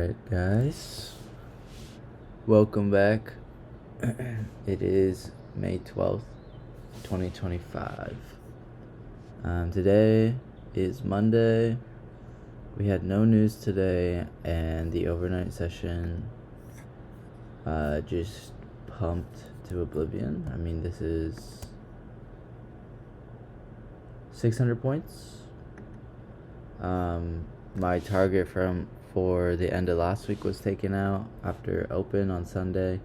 Alright, guys, welcome back. It is May 12th, 2025. Today is Monday. We had no news today, and the overnight session just pumped to oblivion. I mean, this is 600 points. My target for the end of last week was taken out after open on Sunday,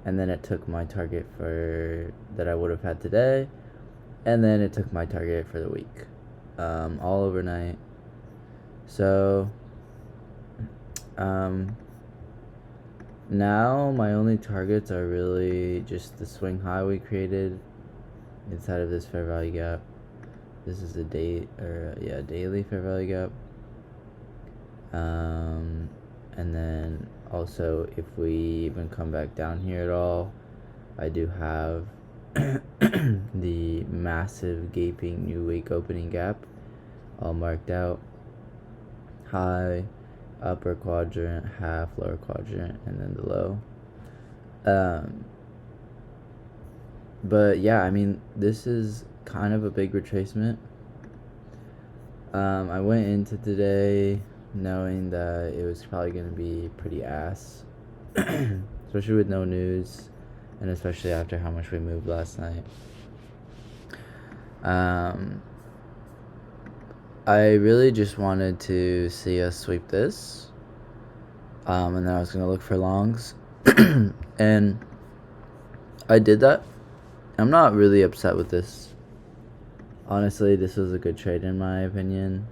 and then it took my target that I would have had today, and then it took my target for the week, all overnight. So now my only targets are really just the swing high we created inside of this fair value gap. This is a daily fair value gap. And then also, if we even come back down here at all, I do have the massive gaping new week opening gap all marked out. High, upper quadrant, half, lower quadrant, and then the low. But yeah, I mean, this is kind of a big retracement. I went into today knowing that it was probably going to be pretty ass, especially with no news, and especially after how much we moved last night. I really just wanted to see us sweep this, and then I was going to look for longs, and I did that. I'm not really upset with this. Honestly, this was a good trade in my opinion.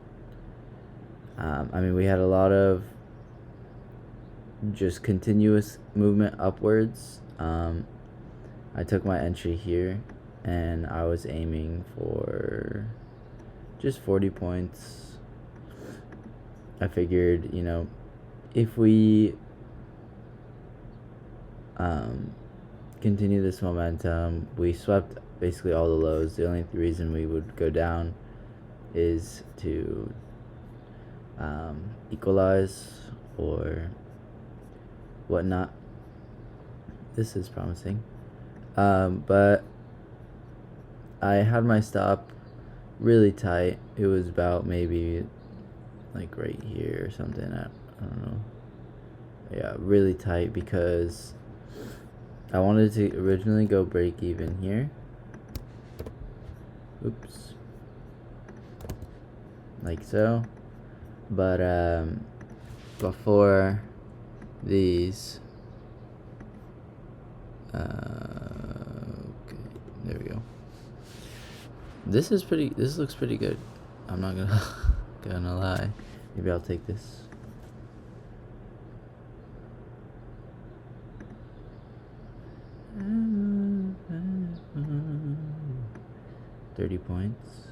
I mean, we had a lot of just continuous movement upwards. I took my entry here, and I was aiming for just 40 points. I figured, if we continue this momentum, we swept basically all the lows. The only reason we would go down is to equalize or whatnot. This is promising, but I had my stop really tight. It was about maybe like right here or something. I don't know. Yeah, really tight, because I wanted to originally go break even here. Oops. Like so. But before these, okay, there we go. This looks pretty good. I'm not gonna lie. Maybe I'll take this. $30 points.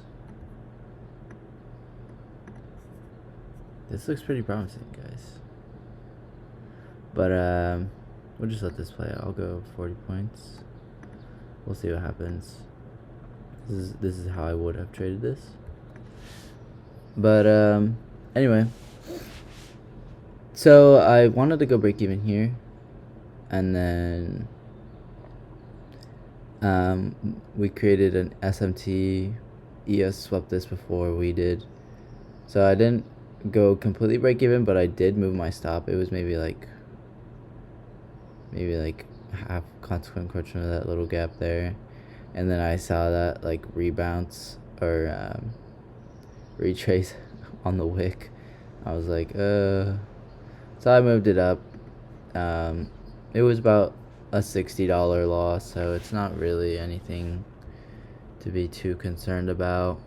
This looks pretty promising, guys. But we'll just let this play out. I'll go 40 points. We'll see what happens. This is how I would have traded this. But anyway, so I wanted to go break even here, and then we created an SMT. ES swept this before we did, so I didn't go completely break even, but I did move my stop. It was maybe like half consequent encroachment of that little gap there, and then I saw that like rebounce or retrace on the wick. I was like, so I moved it up. It was about a $60 loss, so it's not really anything to be too concerned about.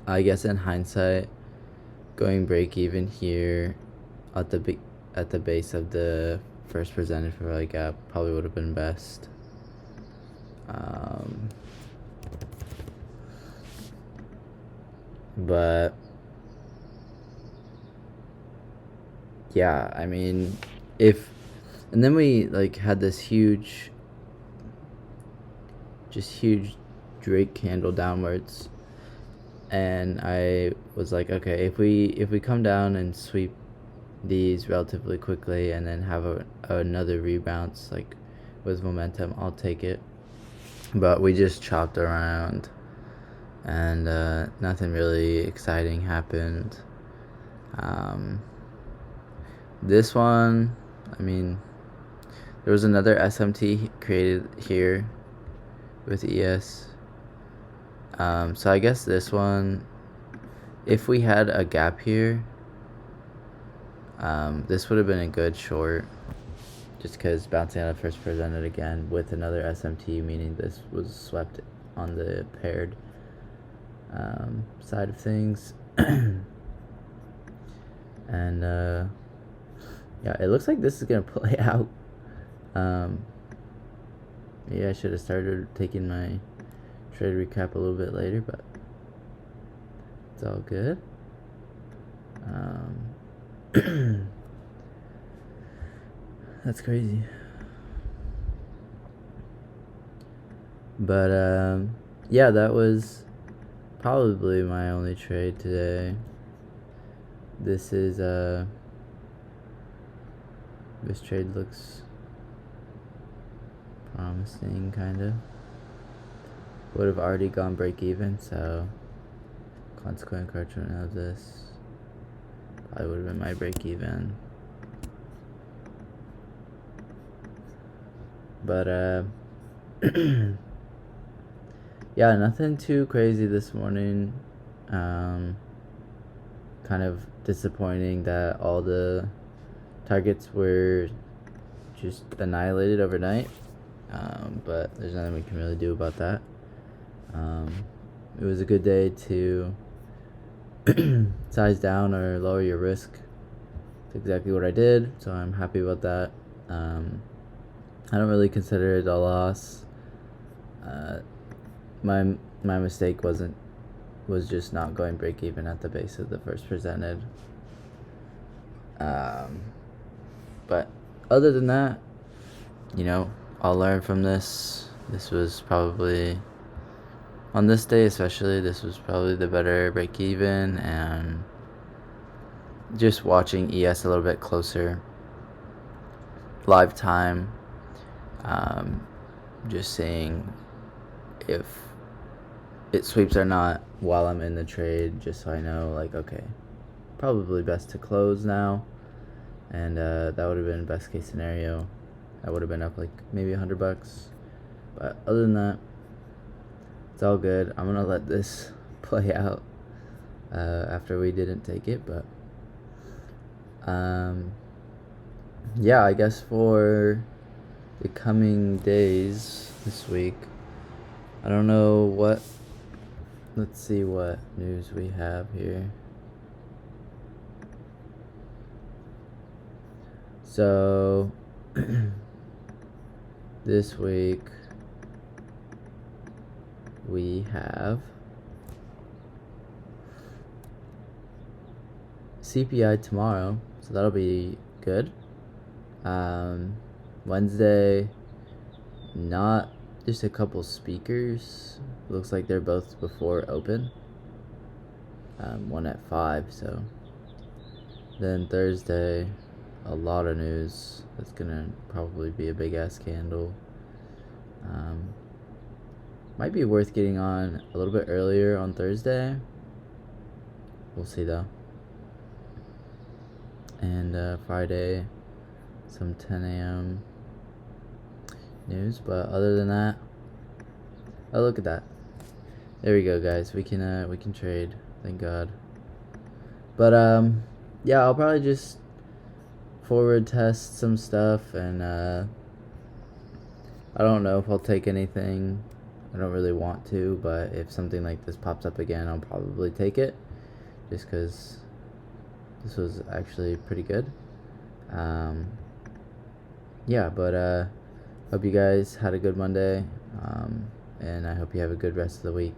I guess in hindsight, going break even here at the base of the first presented fair value gap probably would have been best. But yeah, I mean, and then we like had this huge Drake candle downwards, and I was like, okay, if we come down and sweep these relatively quickly and then have another rebounce like with momentum, I'll take it. But we just chopped around, and nothing really exciting happened. This one, I mean, there was another SMT created here with ES. So I guess this one, if we had a gap here, this would have been a good short, just because bouncing out of first presented again with another SMT, meaning this was swept on the paired side of things. And yeah, it looks like this is gonna play out. Maybe I should have started taking my trade recap a little bit later, but it's all good. That's crazy. But yeah, that was probably my only trade today. This is this trade looks promising, kind of. Would have already gone break even, so consequent encouragement of this probably would have been my break even. But yeah, nothing too crazy this morning. Kind of disappointing that all the targets were just annihilated overnight. But there's nothing we can really do about that. It was a good day to size down or lower your risk. It's exactly what I did, so I'm happy about that. I don't really consider it a loss. My mistake was just not going break even at the base of the first presented. But other than that, I'll learn from this. This was probably, on this day especially, this was probably the better break even, and just watching ES a little bit closer, live time, just seeing if it sweeps or not while I'm in the trade, just so I know, like, okay, probably best to close now. And that would have been best case scenario. I would have been up like maybe $100. But other than that, it's all good. I'm gonna let this play out after we didn't take it. But yeah, I guess for the coming days this week, I don't know what. Let's see what news we have here. So this week we have CPI tomorrow, so that'll be good. Wednesday, not just a couple speakers. Looks like they're both before open. One at 5, so then Thursday, a lot of news. That's gonna probably be a big ass candle. Might be worth getting on a little bit earlier on Thursday. We'll see though. And Friday, some 10 a.m. news. But other than that, oh, look at that. There we go, guys. We can trade. Thank God. But yeah, I'll probably just forward test some stuff, and I don't know if I'll take anything. I don't really want to, but if something like this pops up again, I'll probably take it, just because this was actually pretty good. Yeah, but hope you guys had a good Monday, and I hope you have a good rest of the week.